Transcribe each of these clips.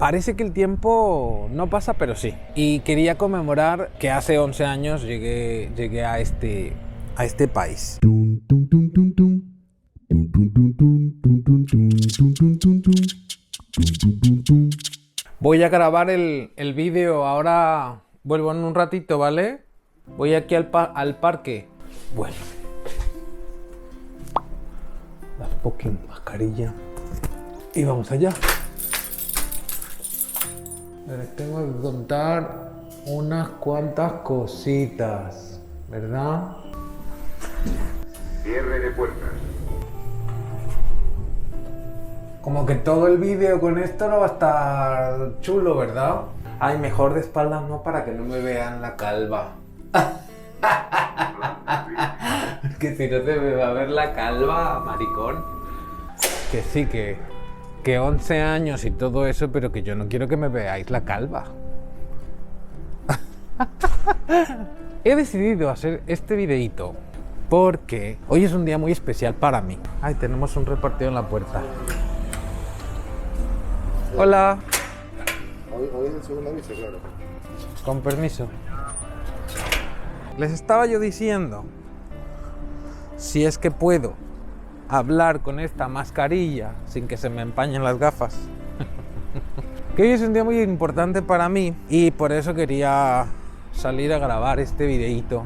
Parece que el tiempo no pasa, pero sí. Y quería conmemorar que hace 11 años llegué a este país. Voy a grabar el vídeo ahora. Vuelvo en un ratito, ¿vale? Voy aquí al parque. Bueno. La fucking mascarilla. Y vamos allá. Les tengo que contar unas cuantas cositas, ¿verdad? Cierre de puertas. Como que todo el vídeo con esto no va a estar chulo, ¿verdad? Ay, mejor de espaldas no, para que no me vean la calva. Que si no se me va a ver la calva, maricón. Que sí, que 11 años y todo eso, pero que yo no quiero que me veáis la calva. He decidido hacer este videíto porque hoy es un día muy especial para mí. Ay, tenemos un repartido en la puerta. Hola. Hoy es el segundo aviso, claro. Con permiso. Les estaba yo diciendo, si es que puedo hablar con esta mascarilla sin que se me empañen las gafas. Que hoy es un día muy importante para mí y por eso quería salir a grabar este videíto.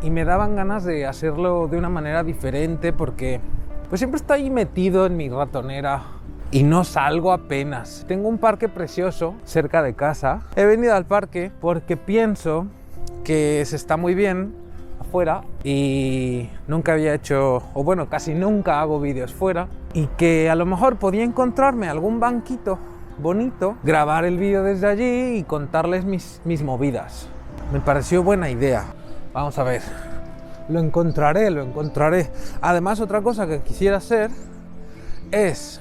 Y me daban ganas de hacerlo de una manera diferente porque pues siempre estoy ahí metido en mi ratonera y no salgo apenas. Tengo un parque precioso cerca de casa. He venido al parque porque pienso que se está muy bien afuera y nunca había hecho, o bueno, casi nunca hago vídeos fuera, y que a lo mejor podía encontrarme algún banquito bonito, grabar el vídeo desde allí y contarles mis movidas. Me pareció buena idea. Vamos a ver, lo encontraré. Además, otra cosa que quisiera hacer es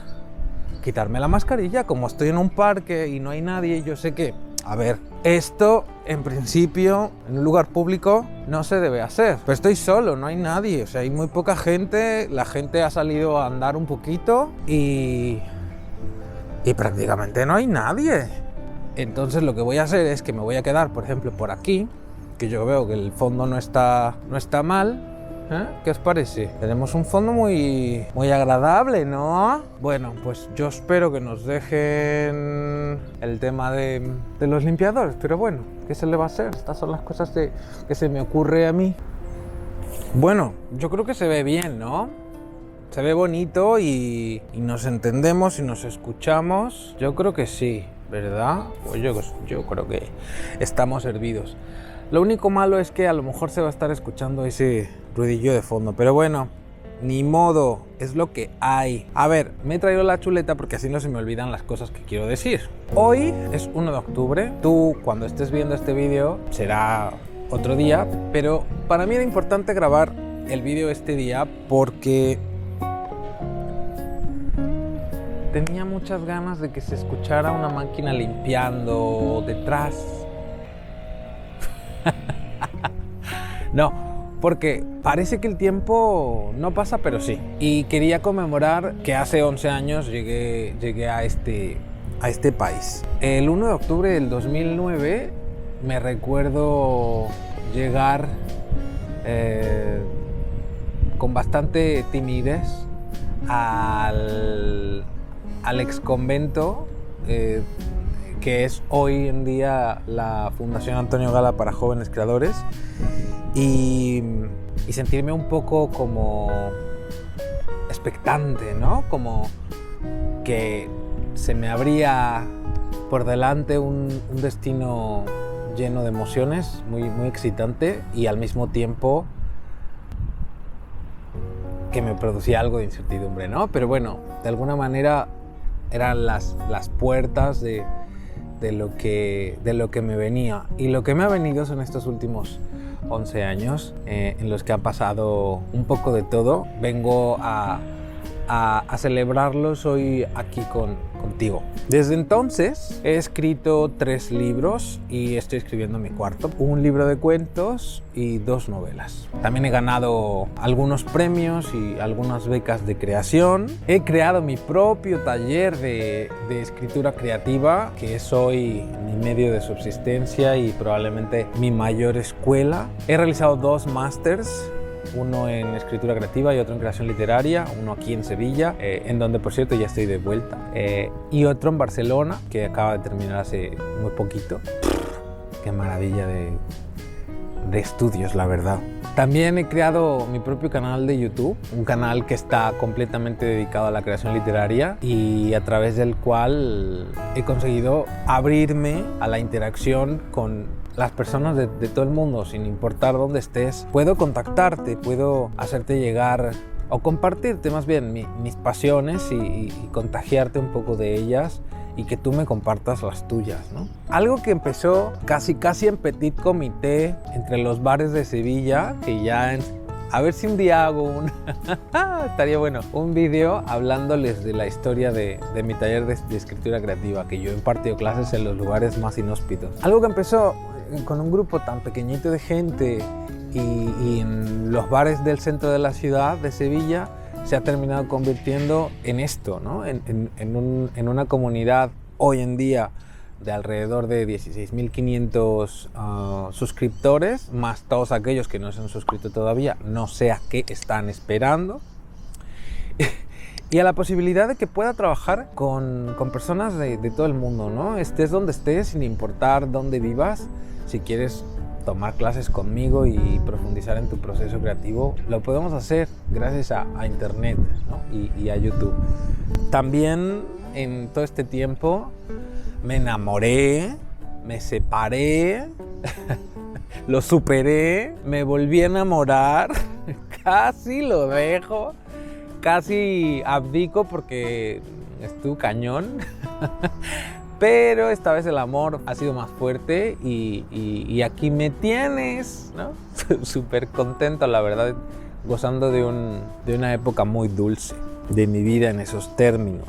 quitarme la mascarilla. Como estoy en un parque y no hay nadie, yo sé que, a ver, esto en principio en un lugar público no se debe hacer, pero estoy solo, no hay nadie, o sea, hay muy poca gente, la gente ha salido a andar un poquito y prácticamente no hay nadie. Entonces lo que voy a hacer es que me voy a quedar, por ejemplo, por aquí, que yo veo que el fondo no está mal. ¿Qué os parece? Tenemos un fondo muy agradable, ¿no? Bueno, pues yo espero que nos dejen el tema de los limpiadores, pero bueno, ¿qué se le va a hacer? Estas son las cosas que se me ocurre a mí. Bueno, yo creo que se ve bien, ¿no? Se ve bonito y nos entendemos y nos escuchamos. Yo creo que sí, ¿verdad? Pues yo creo que estamos servidos. Lo único malo es que a lo mejor se va a estar escuchando ese ruidillo de fondo, pero bueno, ni modo, es lo que hay. A ver, me he traído la chuleta porque así no se me olvidan las cosas que quiero decir. Hoy es 1 de octubre, tú cuando estés viendo este vídeo será otro día, pero para mí era importante grabar el vídeo este día porque tenía muchas ganas de que se escuchara una máquina limpiando detrás. No, porque parece que el tiempo no pasa, pero sí. Y quería conmemorar que hace 11 años llegué a este país. El 1 de octubre del 2009 me recuerdo llegar con bastante timidez al ex convento que es hoy en día la Fundación Antonio Gala para Jóvenes Creadores, y sentirme un poco como expectante, ¿no? Como que se me abría por delante un destino lleno de emociones, muy excitante, y al mismo tiempo que me producía algo de incertidumbre, ¿no? Pero bueno, de alguna manera eran las puertas de lo que me venía, y lo que me ha venido son estos últimos 11 años en los que ha pasado un poco de todo. Vengo a a celebrarlos hoy aquí contigo. Desde entonces he escrito 3 libros y estoy escribiendo mi cuarto. Un libro de cuentos y 2 novelas. También he ganado algunos premios y algunas becas de creación. He creado mi propio taller de escritura creativa, que es hoy mi medio de subsistencia y probablemente mi mayor escuela. He realizado 2 másters, uno en escritura creativa y otro en creación literaria, uno aquí en Sevilla, en donde por cierto ya estoy de vuelta, y otro en Barcelona, que acaba de terminar hace muy poquito. Qué maravilla de estudios, la verdad. También he creado mi propio canal de YouTube, un canal que está completamente dedicado a la creación literaria y a través del cual he conseguido abrirme a la interacción con las personas de todo el mundo, sin importar dónde estés. Puedo contactarte, puedo hacerte llegar o compartirte más bien mis pasiones y contagiarte un poco de ellas y que tú me compartas las tuyas, ¿no? Algo que empezó casi en petit comité entre los bares de Sevilla, que ya a ver si un día hago estaría bueno, un vídeo hablándoles de la historia de mi taller de escritura creativa, que yo he impartido clases en los lugares más inhóspitos. Algo que empezó con un grupo tan pequeñito de gente y en los bares del centro de la ciudad de Sevilla se ha terminado convirtiendo en esto, ¿no? En una comunidad hoy en día de alrededor de 16.500 suscriptores, más todos aquellos que no se han suscrito todavía, no sé a qué están esperando. Y a la posibilidad de que pueda trabajar con personas de todo el mundo, ¿no? Estés donde estés, sin importar dónde vivas. Si quieres tomar clases conmigo y profundizar en tu proceso creativo, lo podemos hacer gracias a internet, ¿no? y a YouTube. También en todo este tiempo me enamoré, me separé, lo superé, me volví a enamorar, casi lo dejo, casi abdico porque estuvo cañón. Pero esta vez el amor ha sido más fuerte y aquí me tienes, ¿no? Súper contento, la verdad, gozando de una época muy dulce de mi vida en esos términos.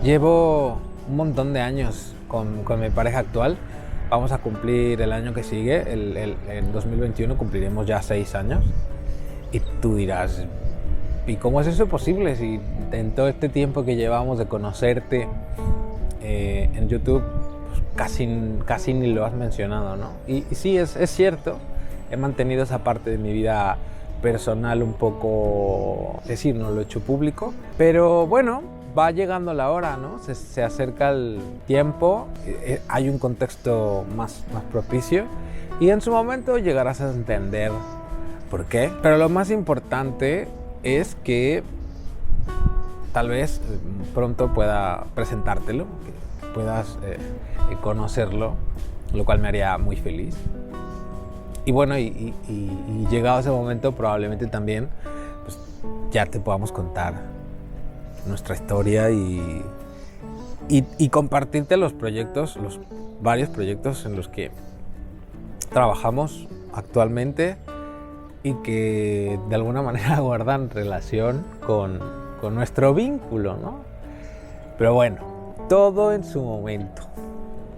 Llevo un montón de años con mi pareja actual. Vamos a cumplir el año que sigue, en 2021 cumpliremos ya 6 años. Y tú dirás, ¿y cómo es eso posible si en todo este tiempo que llevamos de conocerte en YouTube, pues casi ni lo has mencionado, ¿no? Y sí, es cierto, he mantenido esa parte de mi vida personal un poco, es decir, no lo he hecho público, pero bueno, va llegando la hora, ¿no? Se acerca el tiempo, hay un contexto más propicio y en su momento llegarás a entender por qué. Pero lo más importante es que tal vez pronto pueda presentártelo, que puedas conocerlo, lo cual me haría muy feliz. Y bueno, y llegado ese momento probablemente también pues, ya te podamos contar nuestra historia y compartirte los varios proyectos en los que trabajamos actualmente y que de alguna manera guardan relación con nuestro vínculo, ¿no? Pero bueno, todo en su momento.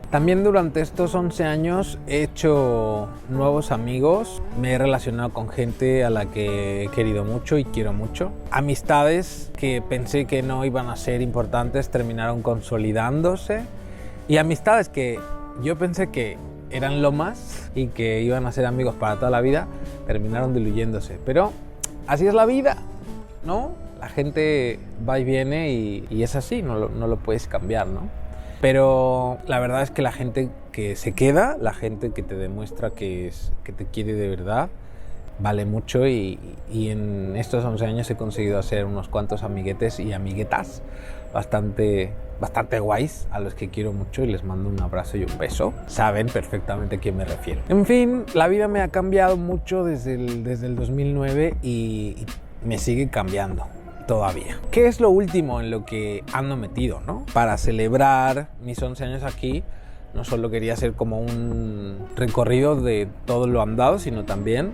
También durante estos 11 años he hecho nuevos amigos, me he relacionado con gente a la que he querido mucho y quiero mucho. Amistades que pensé que no iban a ser importantes terminaron consolidándose y amistades que yo pensé que eran lo más y que iban a ser amigos para toda la vida terminaron diluyéndose. Pero así es la vida, ¿no? La gente va y viene y es así, no lo puedes cambiar, ¿no? Pero la verdad es que la gente que se queda, la gente que te demuestra que te quiere de verdad, vale mucho y en estos 11 años he conseguido hacer unos cuantos amiguetes y amiguetas bastante guays, a los que quiero mucho y les mando un abrazo y un beso. Saben perfectamente a quién me refiero. En fin, la vida me ha cambiado mucho desde el 2009 y me sigue cambiando. Todavía. ¿Qué es lo último en lo que ando metido, no? Para celebrar mis 11 años aquí, no solo quería hacer como un recorrido de todo lo andado, sino también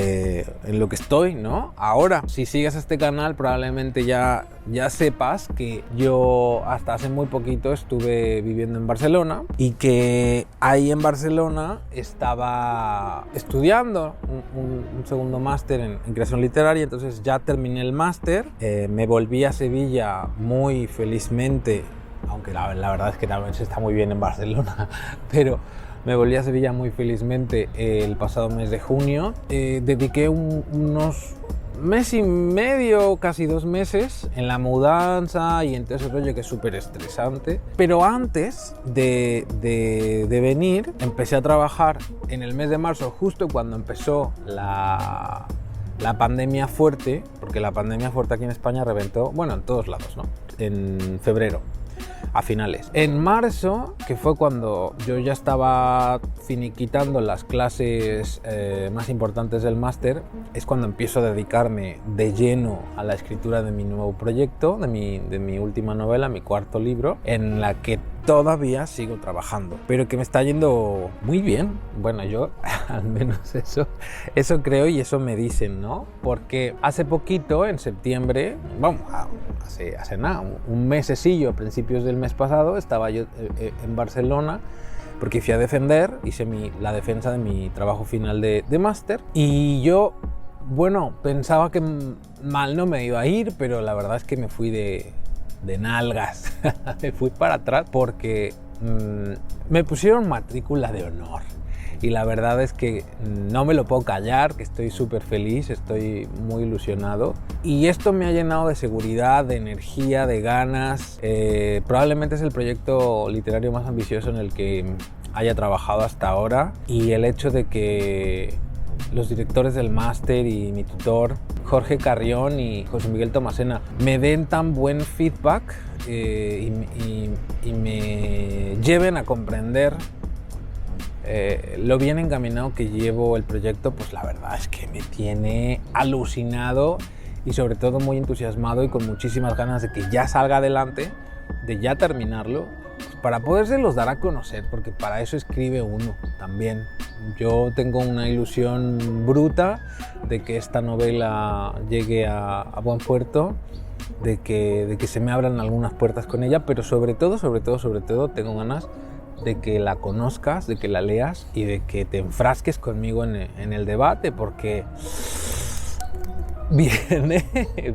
en lo que estoy, ¿no? Ahora, si sigues este canal, probablemente ya sepas que yo hasta hace muy poquito estuve viviendo en Barcelona y que ahí en Barcelona estaba estudiando un segundo máster en creación literaria. Entonces ya terminé el máster, me volví a Sevilla muy felizmente, aunque la verdad es que también se está muy bien en Barcelona, pero me volví a Sevilla muy felizmente el pasado mes de junio. Dediqué unos mes y medio, casi 2 meses en la mudanza y en todo ese rollo que es súper estresante. Pero antes de venir, empecé a trabajar en el mes de marzo, justo cuando empezó la pandemia fuerte, porque la pandemia fuerte aquí en España reventó, bueno, en todos lados, ¿no? En febrero, a finales. En marzo, que fue cuando yo ya estaba finiquitando las clases más importantes del máster, es cuando empiezo a dedicarme de lleno a la escritura de mi nuevo proyecto, de mi última novela, mi 4º libro, en la que todavía sigo trabajando, pero que me está yendo muy bien. Bueno, yo al menos eso creo y eso me dicen, ¿no? Porque hace poquito, en septiembre, vamos, hace nada, un mesecillo, a principios del mes pasado, estaba yo en Barcelona porque fui a defender, hice la defensa de mi trabajo final de máster y yo, bueno, pensaba que mal no me iba a ir, pero la verdad es que me fui de nalgas, me fui para atrás porque me pusieron matrícula de honor y la verdad es que no me lo puedo callar, que estoy súper feliz, estoy muy ilusionado y esto me ha llenado de seguridad, de energía, de ganas. Probablemente es el proyecto literario más ambicioso en el que haya trabajado hasta ahora y el hecho de que los directores del máster y mi tutor Jorge Carrión y José Miguel Tomasena me den tan buen feedback y me lleven a comprender lo bien encaminado que llevo el proyecto, pues la verdad es que me tiene alucinado y sobre todo muy entusiasmado y con muchísimas ganas de que ya salga adelante, de ya terminarlo, para podérselos dar a conocer, porque para eso escribe uno también. Yo tengo una ilusión bruta de que esta novela llegue a buen puerto, de que se me abran algunas puertas con ella, pero sobre todo tengo ganas de que la conozcas, de que la leas y de que te enfrasques conmigo en el debate, porque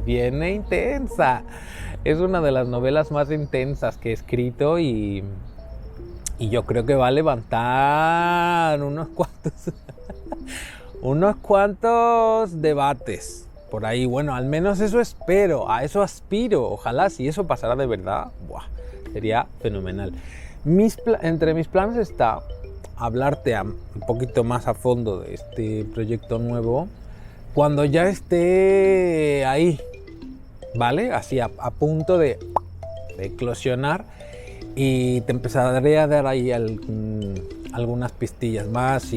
viene intensa. Es una de las novelas más intensas que he escrito y yo creo que va a levantar unos cuantos debates por ahí. Bueno, al menos eso espero, a eso aspiro. Ojalá, si eso pasara de verdad, ¡buah!, sería fenomenal. Entre mis planes está hablarte un poquito más a fondo de este proyecto nuevo cuando ya esté ahí, ¿vale? Así a punto de eclosionar y te empezaré a dar ahí algunas pistillas más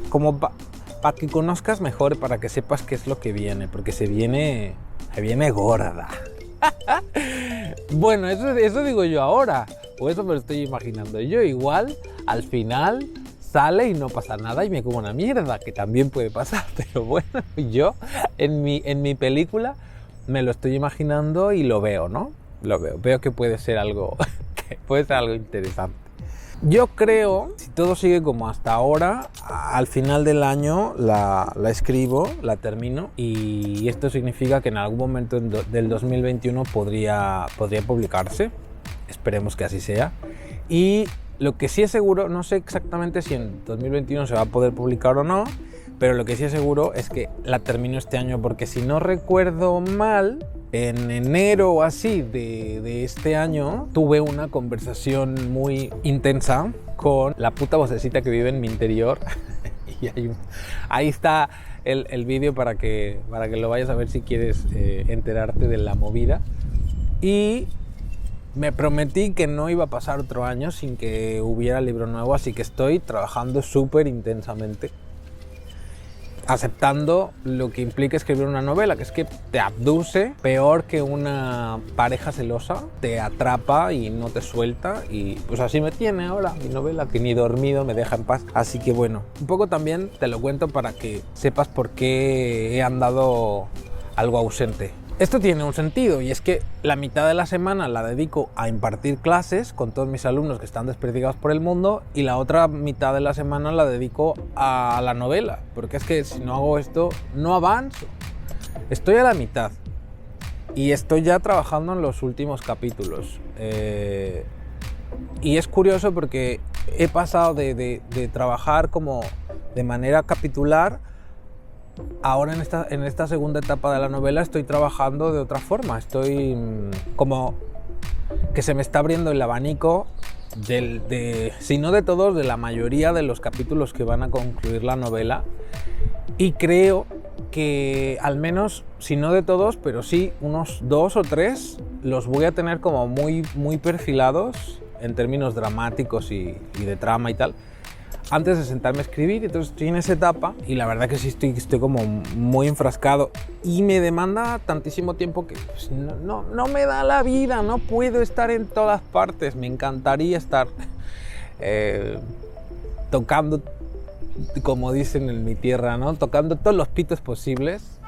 como para que conozcas mejor, para que sepas qué es lo que viene, porque se viene gorda. Bueno, eso digo yo ahora, o eso me lo estoy imaginando yo. Igual al final sale y no pasa nada y me como una mierda, que también puede pasar, pero bueno, yo en mi película me lo estoy imaginando y lo veo, ¿no? Veo que puede ser algo interesante. Yo creo, si todo sigue como hasta ahora, al final del año la escribo, la termino y esto significa que en algún momento del 2021 podría publicarse. Esperemos que así sea. Y lo que sí es seguro, no sé exactamente si en 2021 se va a poder publicar o no, pero lo que sí es seguro es que la termino este año, porque si no recuerdo mal, en enero o así de este año tuve una conversación muy intensa con la puta vocecita que vive en mi interior y ahí está el vídeo para que lo vayas a ver si quieres enterarte de la movida. Y me prometí que no iba a pasar otro año sin que hubiera libro nuevo, así que estoy trabajando súper intensamente. aceptando lo que implica escribir una novela, que es que te abduce peor que una pareja celosa, te atrapa y no te suelta, y pues así me tiene ahora mi novela, que ni dormido me deja en paz. Así que bueno, un poco también te lo cuento para que sepas por qué he andado algo ausente. Esto tiene un sentido, y es que la mitad de la semana la dedico a impartir clases con todos mis alumnos que están desperdigados por el mundo, y la otra mitad de la semana la dedico a la novela, porque es que si no hago esto no avanzo. Estoy a la mitad y estoy ya trabajando en los últimos capítulos, y es curioso porque he pasado de trabajar como de manera capitular. Ahora en esta segunda etapa de la novela estoy trabajando de otra forma, estoy como que se me está abriendo el abanico si no de todos, de la mayoría de los capítulos que van a concluir la novela, y creo que al menos, si no de todos, pero sí unos 2 o 3 los voy a tener como muy perfilados en términos dramáticos y de trama y tal, antes de sentarme a escribir. Entonces estoy en esa etapa y la verdad que sí estoy como muy enfrascado, y me demanda tantísimo tiempo que pues, no me da la vida, no puedo estar en todas partes. Me encantaría estar tocando, como dicen en mi tierra, ¿no? Tocando todos los pitos posibles.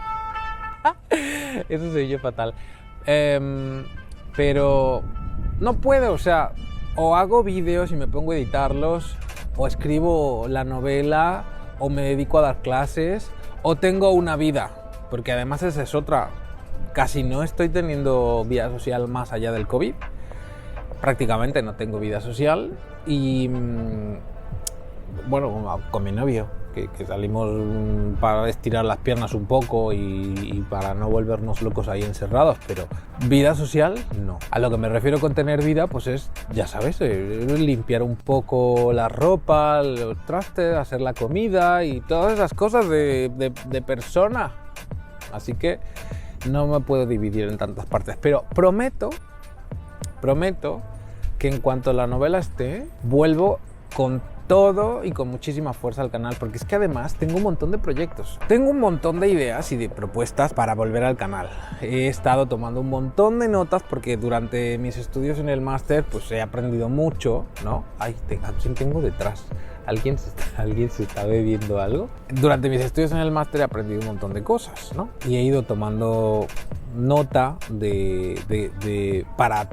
Eso se oye fatal. Pero no puedo, o sea, o hago vídeos y me pongo a editarlos, o escribo la novela, o me dedico a dar clases, o tengo una vida, porque además esa es otra. Casi no estoy teniendo vida social más allá del COVID. Prácticamente no tengo vida social, y bueno, con mi novio, que salimos para estirar las piernas un poco y para no volvernos locos ahí encerrados, pero vida social no. A lo que me refiero con tener vida, pues es, ya sabes, limpiar un poco la ropa, los trastes, hacer la comida y todas esas cosas de persona. Así que no me puedo dividir en tantas partes, pero prometo que en cuanto la novela esté, vuelvo con todo y con muchísima fuerza al canal, porque es que además tengo un montón de proyectos, tengo un montón de ideas y de propuestas para volver al canal. He estado tomando un montón de notas porque durante mis estudios en el máster pues he aprendido mucho, ¿no? Ay, ¿a quién tengo detrás? ¿Alguien se está bebiendo algo? Durante mis estudios en el máster he aprendido un montón de cosas, ¿no? Y he ido tomando nota para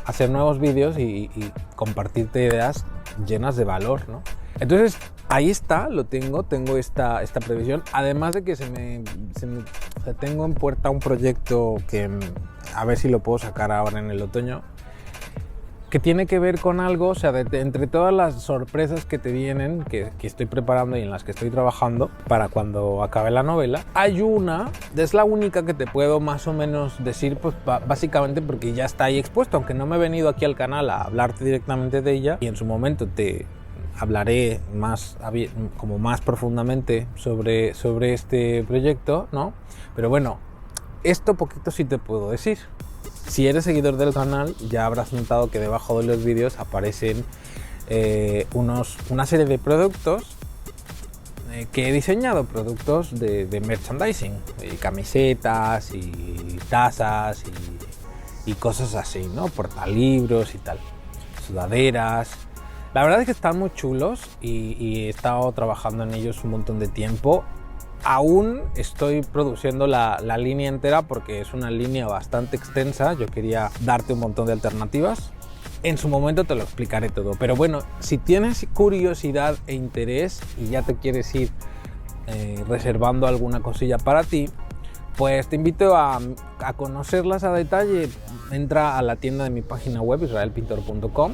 hacer nuevos vídeos y compartirte ideas llenas de valor, ¿no? Entonces ahí está, tengo esta previsión, además de que tengo en puerta un proyecto que a ver si lo puedo sacar ahora en el otoño, que tiene que ver con algo, o sea, entre todas las sorpresas que te vienen, que estoy preparando y en las que estoy trabajando para cuando acabe la novela, hay una, es la única que te puedo más o menos decir, pues básicamente porque ya está ahí expuesto, aunque no me he venido aquí al canal a hablarte directamente de ella, y en su momento te hablaré más profundamente sobre este proyecto, ¿no? Pero bueno, esto poquito sí te puedo decir. Si eres seguidor del canal, ya habrás notado que debajo de los vídeos aparecen una serie de productos que he diseñado, productos de merchandising, camisetas y tazas y cosas así, ¿no? Portalibros y tal, sudaderas. La verdad es que están muy chulos y he estado trabajando en ellos un montón de tiempo. Aún estoy produciendo la línea entera porque es una línea bastante extensa. Yo quería darte un montón de alternativas. En su momento te lo explicaré todo. Pero bueno, si tienes curiosidad e interés y ya te quieres ir reservando alguna cosilla para ti, pues te invito a conocerlas a detalle. Entra a la tienda de mi página web, israelpintor.com,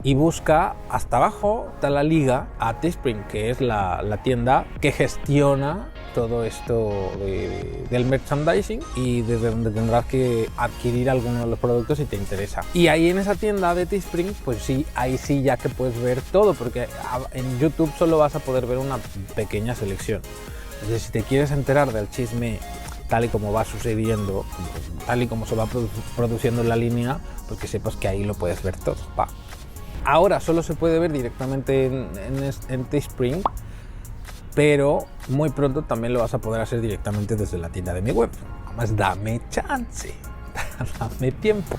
y busca hasta abajo, está la liga a Teespring, que es la tienda que gestiona todo esto del merchandising y desde donde tendrás que adquirir alguno de los productos si te interesa. Y ahí en esa tienda de Teespring, pues sí, ahí sí ya que puedes ver todo, porque en YouTube solo vas a poder ver una pequeña selección. Entonces, si te quieres enterar del chisme tal y como va sucediendo, tal y como se va produciendo la línea, pues que sepas que ahí lo puedes ver todo. Ahora solo se puede ver directamente en Teespring, pero muy pronto también lo vas a poder hacer directamente desde la tienda de mi web. Además, dame chance, dame tiempo.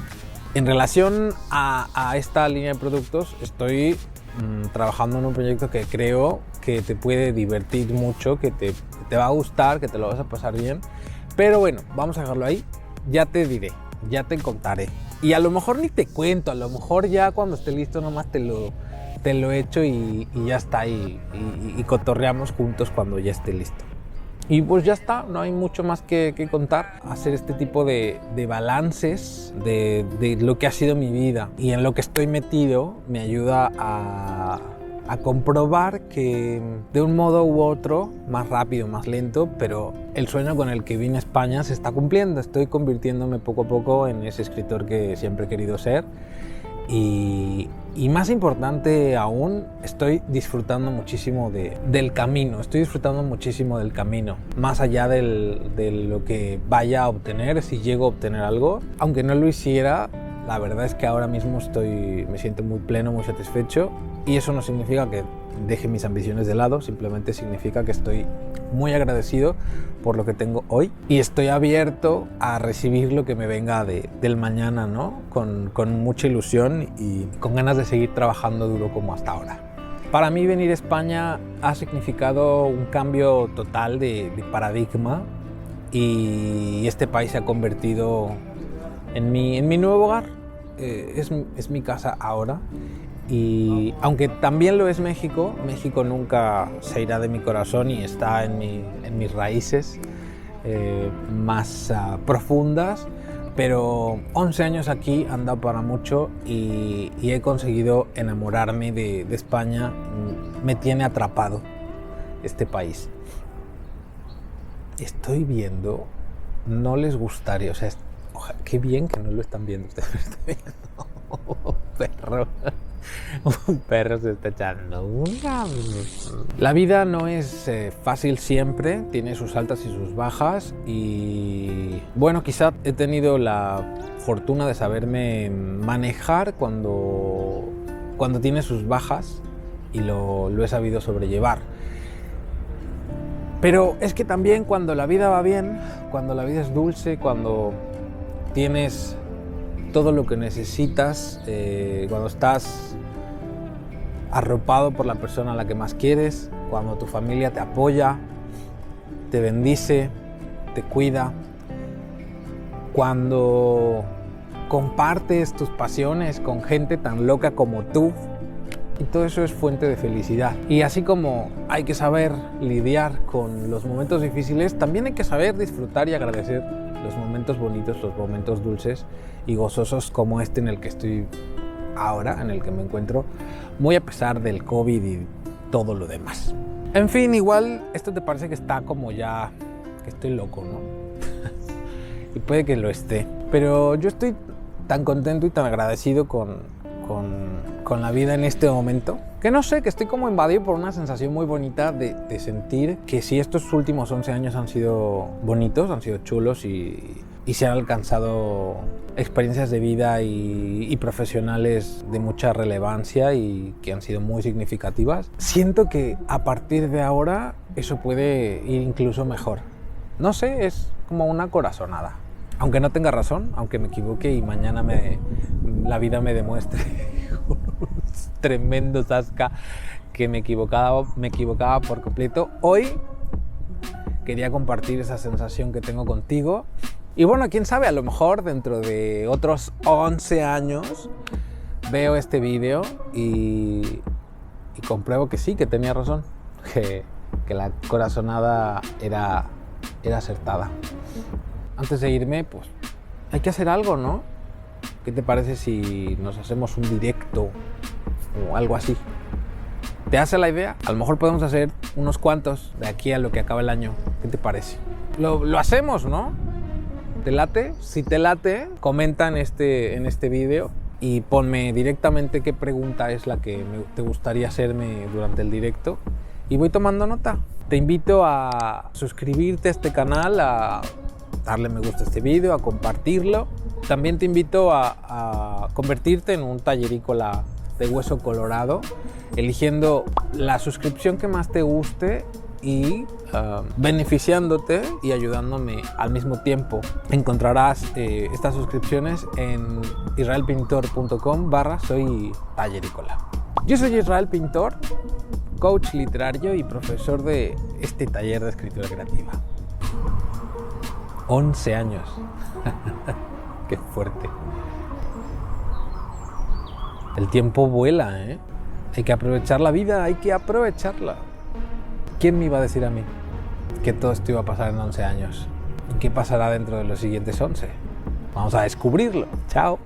En relación a esta línea de productos, estoy trabajando en un proyecto que creo que te puede divertir mucho, que te va a gustar, que te lo vas a pasar bien. Pero bueno, vamos a dejarlo ahí. Ya te diré, ya te contaré. Y a lo mejor ni te cuento, a lo mejor ya cuando esté listo nomás te lo echo y ya está. Y cotorreamos juntos cuando ya esté listo. Y pues ya está, no hay mucho más que contar. Hacer este tipo de balances de lo que ha sido mi vida y en lo que estoy metido me ayuda a comprobar que de un modo u otro, más rápido, más lento, pero el sueño con el que vine a España se está cumpliendo. Estoy convirtiéndome poco a poco en ese escritor que siempre he querido ser y más importante aún, estoy disfrutando muchísimo del camino. Estoy disfrutando muchísimo del camino, más allá de lo que vaya a obtener, si llego a obtener algo. Aunque no lo hiciera, la verdad es que ahora mismo me siento muy pleno, muy satisfecho. Y eso no significa que deje mis ambiciones de lado, simplemente significa que estoy muy agradecido por lo que tengo hoy y estoy abierto a recibir lo que me venga del mañana, ¿no? Con mucha ilusión y con ganas de seguir trabajando duro como hasta ahora. Para mí venir a España ha significado un cambio total de paradigma y este país se ha convertido en mi nuevo hogar. Es mi casa ahora. Y aunque también lo es México, México nunca se irá de mi corazón y está en mis raíces más profundas, pero 11 años aquí han dado para mucho y he conseguido enamorarme de España. Me tiene atrapado este país. Estoy viendo, no les gustaría, o sea, qué bien que no lo están viendo ustedes. Perro. Un perro se está echando una... La vida no es fácil siempre, tiene sus altas y sus bajas y bueno, quizá he tenido la fortuna de saberme manejar cuando tiene sus bajas y lo he sabido sobrellevar. Pero es que también cuando la vida va bien, cuando la vida es dulce, cuando tienes todo lo que necesitas, cuando estás arropado por la persona a la que más quieres, cuando tu familia te apoya, te bendice, te cuida, cuando compartes tus pasiones con gente tan loca como tú, y todo eso es fuente de felicidad. Y así como hay que saber lidiar con los momentos difíciles, también hay que saber disfrutar y agradecer los momentos bonitos, los momentos dulces y gozosos como este en el que estoy ahora, en el que me encuentro, muy a pesar del COVID y todo lo demás. En fin, igual esto te parece que está como ya, que estoy loco, ¿no? Y puede que lo esté, pero yo estoy tan contento y tan agradecido con la vida en este momento, que no sé, que estoy como invadido por una sensación muy bonita de sentir que si estos últimos 11 años han sido bonitos, han sido chulos y se han alcanzado experiencias de vida y profesionales de mucha relevancia y que han sido muy significativas, siento que a partir de ahora eso puede ir incluso mejor. No sé, es como una corazonada. Aunque no tenga razón, aunque me equivoque y mañana la vida me demuestre un tremendo zasca que me equivocaba por completo, hoy quería compartir esa sensación que tengo contigo. Y bueno, quién sabe, a lo mejor dentro de otros 11 años veo este vídeo y compruebo que sí, que tenía razón, que la corazonada era acertada. Antes de irme, pues hay que hacer algo, ¿no? ¿Qué te parece si nos hacemos un directo o algo así? ¿Te hace la idea? A lo mejor podemos hacer unos cuantos de aquí a lo que acaba el año. ¿Qué te parece? Lo hacemos, ¿no? ¿Te late? Si te late, comenta en este vídeo y ponme directamente qué pregunta es la que te gustaría hacerme durante el directo y voy tomando nota. Te invito a suscribirte a este canal, a darle me gusta a este vídeo, a compartirlo. También te invito a convertirte en un tallerícola de hueso colorado, eligiendo la suscripción que más te guste y beneficiándote y ayudándome al mismo tiempo. Encontrarás estas suscripciones en israelpintor.com/soy tallericola. Yo soy Israel Pintor, coach literario y profesor de este taller de escritura creativa. 11 años. Qué fuerte. El tiempo vuela, ¿eh? Hay que aprovechar la vida, hay que aprovecharla. ¿Quién me iba a decir a mí que todo esto iba a pasar en 11 años? ¿Y qué pasará dentro de los siguientes 11? Vamos a descubrirlo. Chao.